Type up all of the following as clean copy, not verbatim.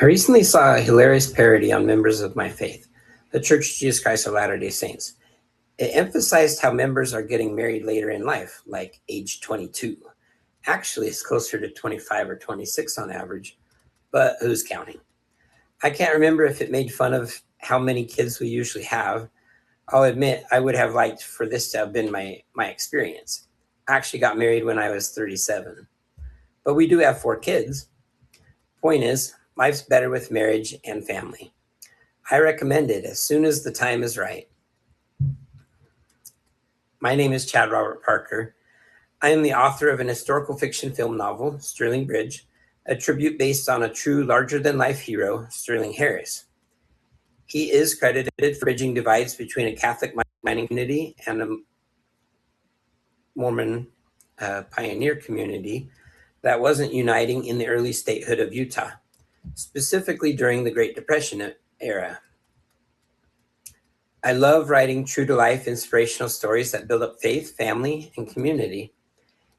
I recently saw a hilarious parody on members of my faith, the Church of Jesus Christ of Latter day Saints. It emphasized how members are getting married later in life, like age 22. Actually, it's closer to 25 or 26 on average, but who's counting? I can't remember if it made fun of how many kids we usually have. I'll admit I would have liked for this to have been my experience. I actually got married when I was 37, but we do have 4 kids. Point is, life's better with marriage and family. I recommend it as soon as the time is right. My name is Chad Robert Parker. I am the author of an historical fiction film novel, Sterling Bridge, a tribute based on a true larger-than-life hero, Sterling Harris. He is credited for bridging divides between a Catholic mining community and a Mormon pioneer community that wasn't uniting in the early statehood of Utah, specifically during the Great Depression era. I love writing true-to-life inspirational stories that build up faith, family, and community,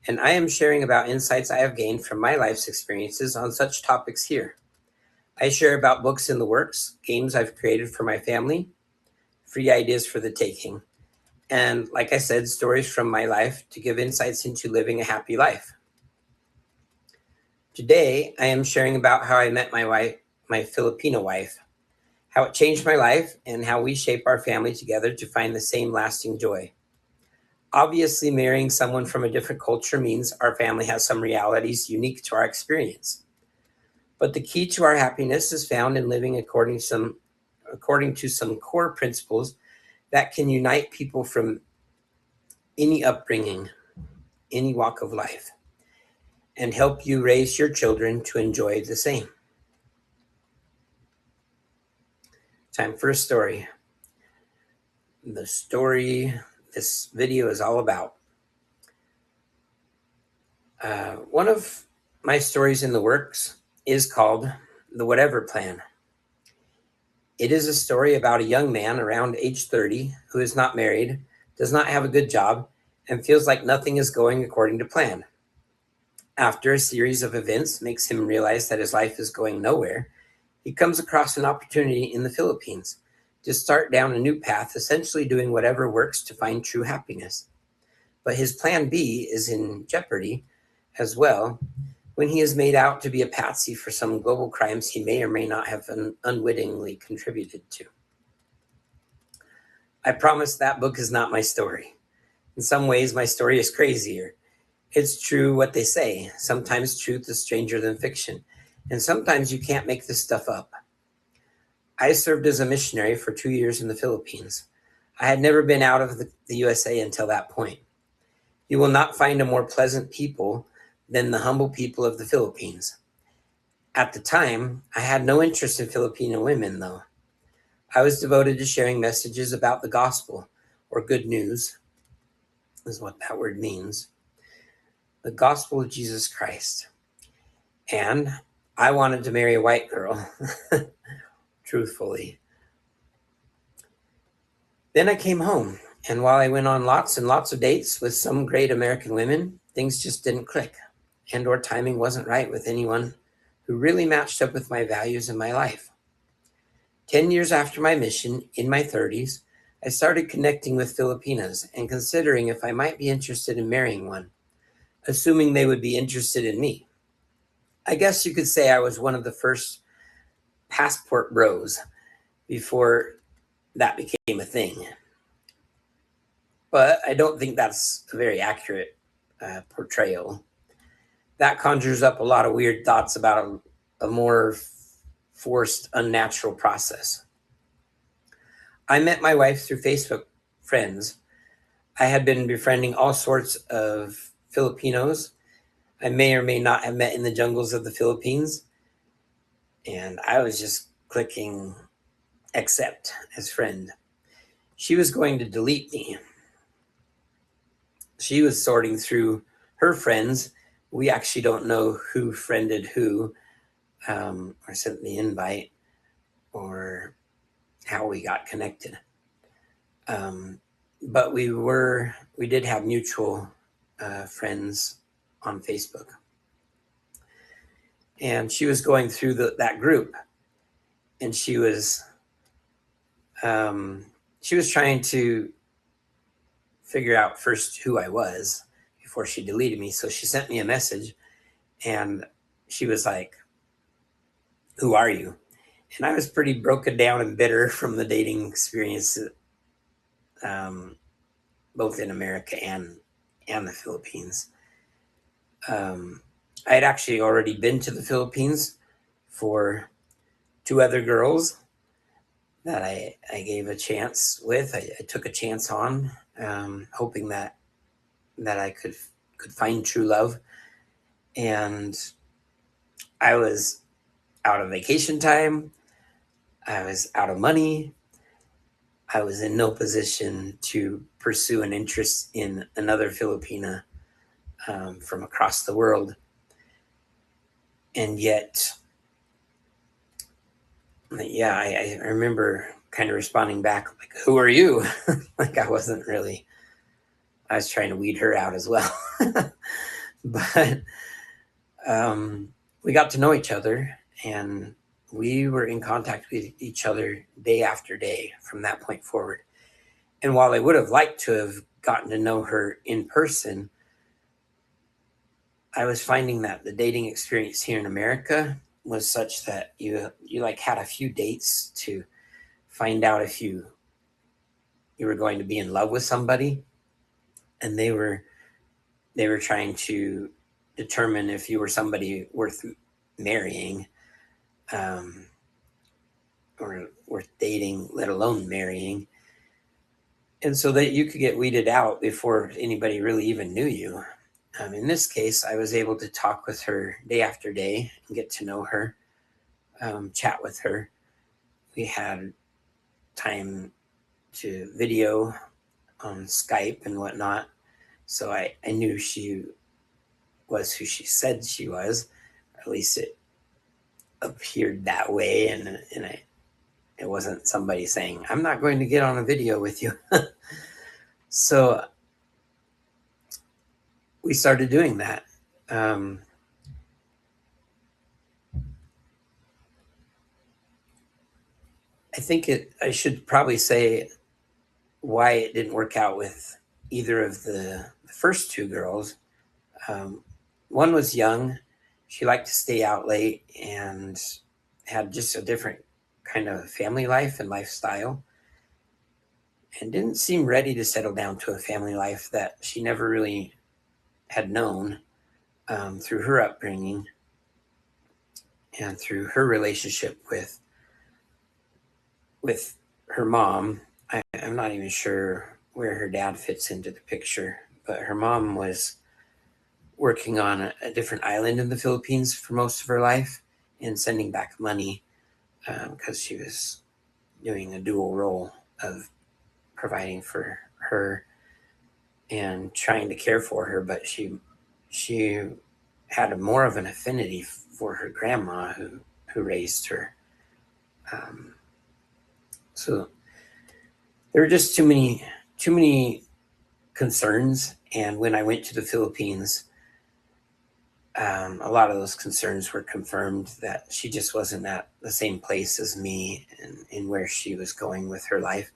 and I am sharing about insights I have gained from my life's experiences on such topics here. I share about books in the works, games I've created for my family, free ideas for the taking, and like I said, stories from my life to give insights into living a happy life. Today, I am sharing about how I met my wife, my Filipino wife, how it changed my life, and how we shape our family together to find the same lasting joy. Obviously, marrying someone from a different culture means our family has some realities unique to our experience. But the key to our happiness is found in living according to some core principles that can unite people from any upbringing, any walk of life, and help you raise your children to enjoy the same. Time for a story. The story this video is all about. One of my stories in the works is called The Whatever Plan. It is a story about a young man around age 30 who is not married, does not have a good job, and feels like nothing is going according to plan. After a series of events makes him realize that his life is going nowhere, he comes across an opportunity in the Philippines to start down a new path, essentially doing whatever works to find true happiness. But his plan B is in jeopardy as well when he is made out to be a patsy for some global crimes he may or may not have unwittingly contributed to. I promise that book is not my story. In some ways, my story is crazier. It's true what they say. Sometimes truth is stranger than fiction, and sometimes you can't make this stuff up. I served as a missionary for 2 years in the Philippines. I had never been out of the USA until that point. You will not find a more pleasant people than the humble people of the Philippines. At the time, I had no interest in Filipino women, though. I was devoted to sharing messages about the gospel, or good news, is what that word means. The gospel of Jesus Christ. And I wanted to marry a white girl, truthfully. Then I came home, and while I went on lots and lots of dates with some great American women, things just didn't click, and/or timing wasn't right with anyone who really matched up with my values and my life. 10 years after my mission, in my 30s, I started connecting with Filipinas and considering if I might be interested in marrying one, assuming they would be interested in me. I guess you could say I was one of the first passport bros before that became a thing. But I don't think that's a very accurate portrayal. That conjures up a lot of weird thoughts about a more forced, unnatural process. I met my wife through Facebook friends. I had been befriending all sorts of Filipinos I may or may not have met in the jungles of the Philippines, and I was just clicking accept as friend. She was going to delete me. She was sorting through her friends. We actually don't know who friended who, or sent the invite, or how we got connected. But we did have mutual friends on Facebook. And she was going through that group. and she was trying to figure out first who I was before she deleted me. So she sent me a message, and she was like, "Who are you?" And I was pretty broken down and bitter from the dating experience, um, both in America and the Philippines. I had actually already been to the Philippines for two other girls that I gave a chance with. I took a chance on, hoping that I could find true love. And I was out of vacation time. I was out of money. I was in no position to pursue an interest in another Filipina from across the world. And yet, yeah, I remember kind of responding back, like, "Who are you?" Like I wasn't really, I was trying to weed her out as well. But um, we got to know each other, and we were in contact with each other day after day from that point forward. And while I would have liked to have gotten to know her in person, I was finding that the dating experience here in America was such that you like had a few dates to find out if you were going to be in love with somebody, and they were trying to determine if you were somebody worth marrying, um, or worth dating, let alone marrying. And so that you could get weeded out before anybody really even knew you. In this case, I was able to talk with her day after day and get to know her, chat with her. We had time to video on Skype and whatnot. So I knew she was who she said she was. At least it appeared that way. It wasn't somebody saying, "I'm not going to get on a video with you." So we started doing that. Um, I should probably say why it didn't work out with either of the first two girls. Um, One was young. She liked to stay out late and had just a different kind of family life and lifestyle, and didn't seem ready to settle down to a family life that she never really had known, through her upbringing and through her relationship with her mom. I'm not even sure where her dad fits into the picture, but her mom was working on a different island in the Philippines for most of her life and sending back money, because she was doing a dual role of providing for her and trying to care for her. But she had more of an affinity for her grandma who raised her. Um, so there were just too many concerns. And when I went to the Philippines, a lot of those concerns were confirmed, that she just wasn't at the same place as me in where she was going with her life.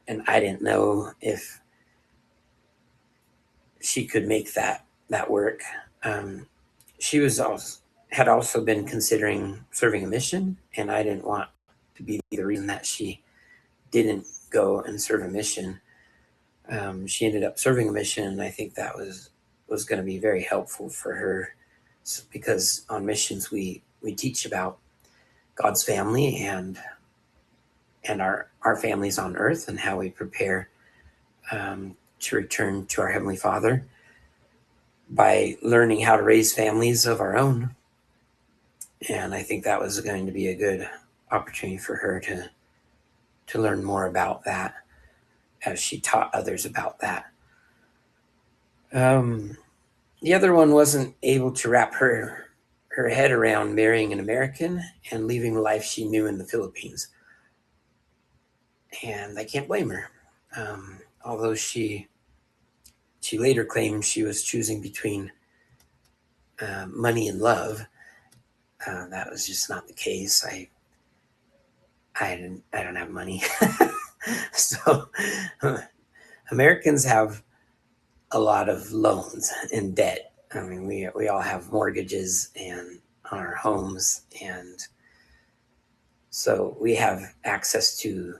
And I didn't know if she could make that work. She was also had also been considering serving a mission, and I didn't want to be the reason that she didn't go and serve a mission. She ended up serving a mission, and I think that was going to be very helpful for her, because on missions we teach about God's family and our families on earth, and how we prepare, to return to our Heavenly Father by learning how to raise families of our own. And I think that was going to be a good opportunity for her to learn more about that as she taught others about that. Um, the other one wasn't able to wrap her head around marrying an American and leaving the life she knew in the Philippines. And I can't blame her. Although she later claimed she was choosing between money and love, that was just not the case. I don't have money. So Americans have a lot of loans and debt. I mean, we all have mortgages and on our homes, and so we have access to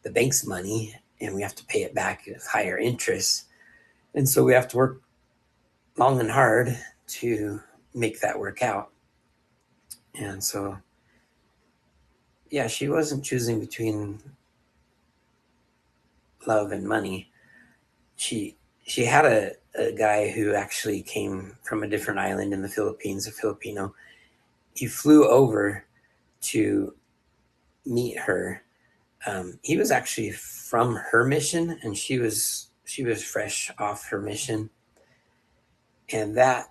the bank's money, and we have to pay it back with higher interest. And so we have to work long and hard to make that work out. And so, yeah, she wasn't choosing between love and money. She had a guy who actually came from a different island in the Philippines, a Filipino. He flew over to meet her. He was actually from her mission, and she was fresh off her mission. And that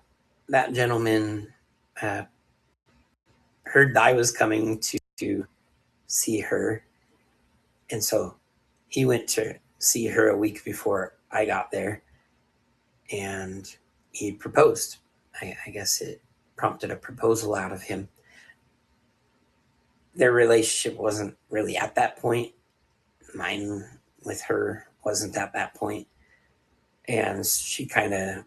gentleman uh, heard I was coming to see her, and so he went to see her a week before I got there, and he proposed. I guess it prompted a proposal out of him. Their relationship wasn't really at that point. Mine with her wasn't at that point, and she kind of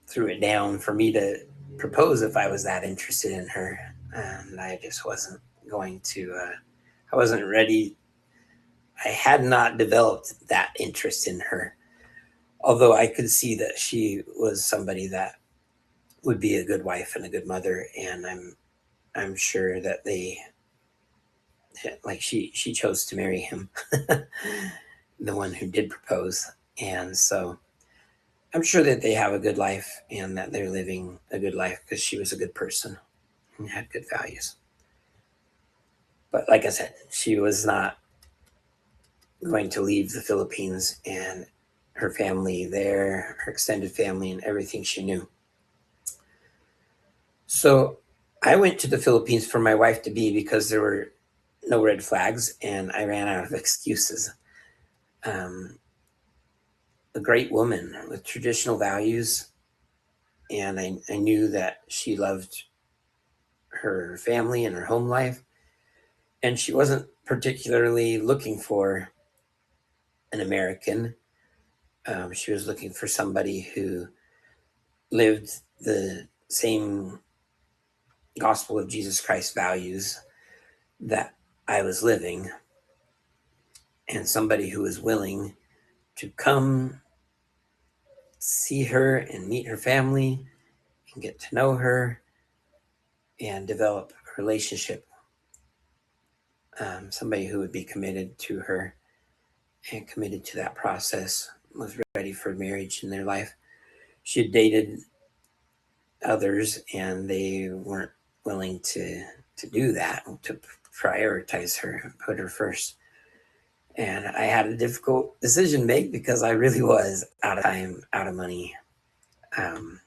threw it down for me to propose if I was that interested in her, and I just wasn't going to. I wasn't ready. I had not developed that interest in her, although I could see that she was somebody that would be a good wife and a good mother, and I'm sure that they like she chose to marry him, the one who did propose, and so I'm sure that they have a good life and that they're living a good life because she was a good person and had good values. But like I said, she was not going to leave the Philippines and her family there, her extended family, and everything she knew. So I went to the Philippines for my wife to be because there were no red flags and I ran out of excuses. Um, a great woman with traditional values, and I knew that she loved her family and her home life, and she wasn't particularly looking for an American. She was looking for somebody who lived the same gospel of Jesus Christ values that I was living, and somebody who was willing to come see her and meet her family and get to know her and develop a relationship. Somebody who would be committed to her and committed to that process, was ready for marriage in their life. She had dated others and they weren't willing to do that, to prioritize her, put her first. And I had a difficult decision to make because I really was out of time, out of money. Um,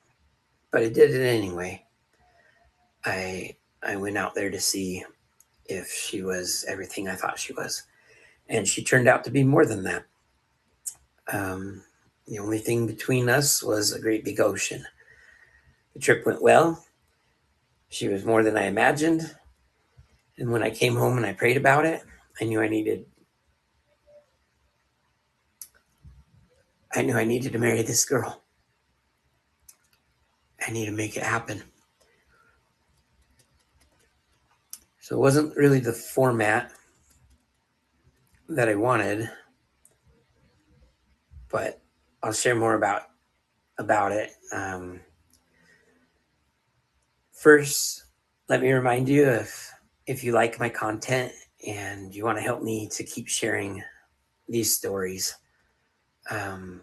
but I did it anyway. I went out there to see if she was everything I thought she was, and she turned out to be more than that. Um, the only thing between us was a great big ocean. The trip went well. She was more than I imagined. And when I came home and I prayed about it, I knew I needed to marry this girl. I need to make it happen. So it wasn't really the format that I wanted, but I'll share more about it. First, let me remind you, if you like my content and you want to help me to keep sharing these stories, um,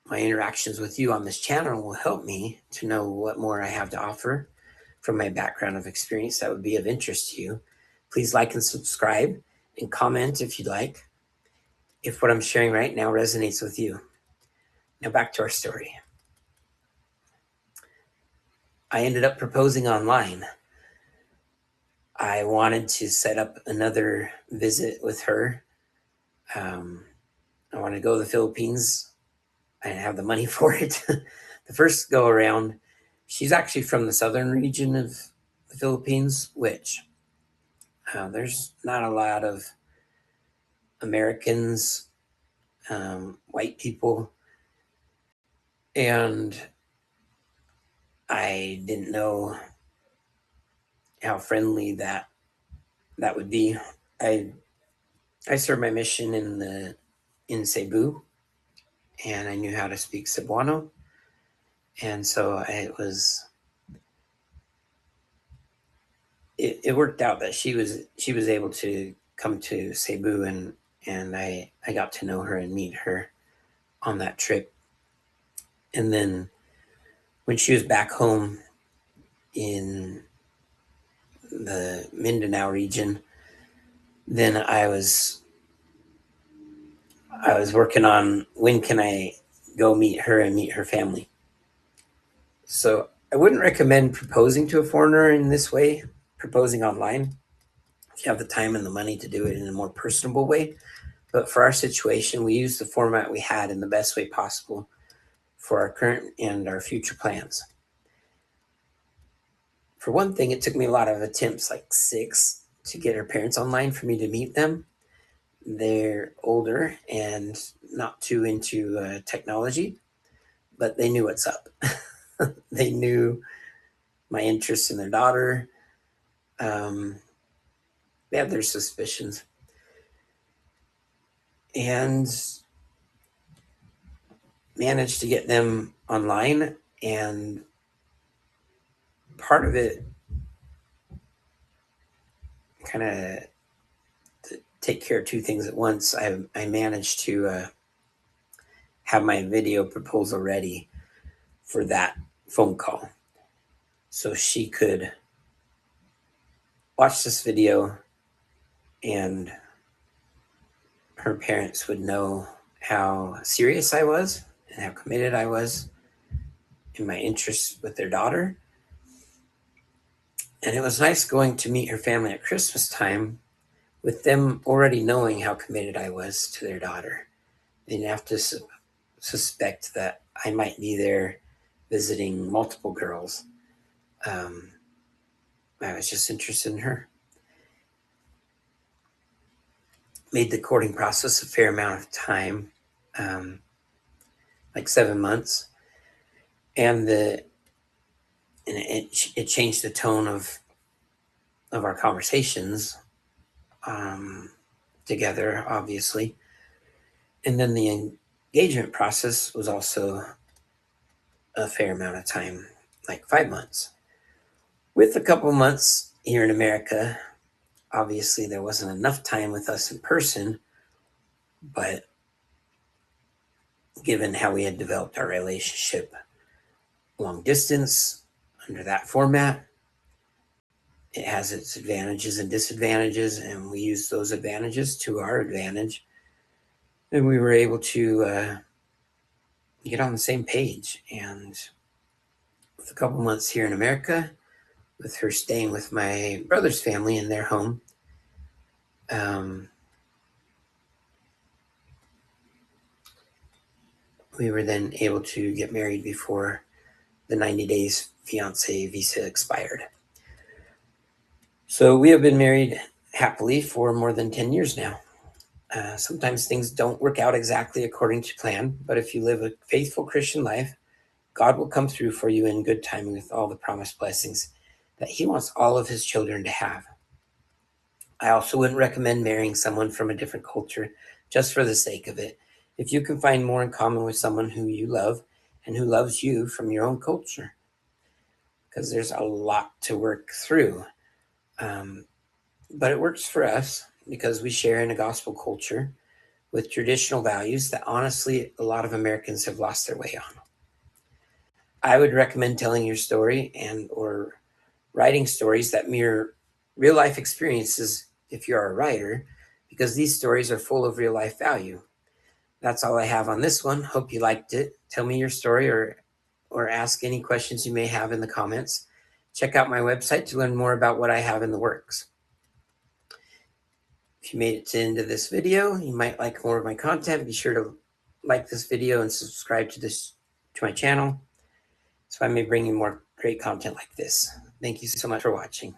my interactions with you on this channel will help me to know what more I have to offer from my background of experience that would be of interest to you. Please like and subscribe and comment if you'd like, if what I'm sharing right now resonates with you. Now back to our story. I ended up proposing online. I wanted to set up another visit with her. I wanted to go to the Philippines. I didn't have the money for it. The first go around, she's actually from the southern region of the the Philippines, which there's not a lot of Americans, white people, and I didn't know how friendly that would be. I served my mission in Cebu, and I knew how to speak Cebuano, and so it worked out that she was able to come to Cebu, and I got to know her and meet her on that trip. And then when she was back home in the Mindanao region, then I was working on when can I go meet her and meet her family. So I wouldn't recommend proposing to a foreigner in this way, proposing online, if you have the time and the money to do it in a more personable way. But for our situation, we used the format we had in the best way possible for our current and our future plans. For one thing, it took me a lot of attempts, like 6, to get her parents online for me to meet them. They're older and not too into technology, but they knew what's up. They knew my interest in their daughter. They had their suspicions. And managed to get them online. And part of it kind of to take care of 2 things at once. I managed to have my video proposal ready for that phone call. So she could watch this video and her parents would know how serious I was and how committed I was in my interest with their daughter. And it was nice going to meet her family at Christmas time with them already knowing how committed I was to their daughter. They didn't have to suspect that I might be there visiting multiple girls. I was just interested in her. Made the courting process a fair amount of time, like 7 months, and it changed the tone of our conversations together, obviously. And then the engagement process was also a fair amount of time, like 5 months. With a couple months here in America, obviously there wasn't enough time with us in person, but given how we had developed our relationship long distance under that format, it has its advantages and disadvantages, and we used those advantages to our advantage. And we were able to get on the same page. And with a couple months here in America, with her staying with my brother's family in their home, we were then able to get married before the 90 days fiance visa expired. So we have been married happily for more than 10 years now. Sometimes things don't work out exactly according to plan, but if you live a faithful Christian life, God will come through for you in good timing with all the promised blessings that He wants all of His children to have. I also wouldn't recommend marrying someone from a different culture just for the sake of it. If you can find more in common with someone who you love and who loves you from your own culture, because there's a lot to work through. But it works for us because we share in a gospel culture with traditional values that honestly a lot of Americans have lost their way on. I would recommend telling your story and or writing stories that mirror real life experiences if you're a writer, because these stories are full of real life value. That's all I have on this one. Hope you liked it. Tell me your story or ask any questions you may have in the comments. Check out my website to learn more about what I have in the works. If you made it to the end of this video, you might like more of my content. Be sure to like this video and subscribe to my channel so I may bring you more great content like this. Thank you so much for watching.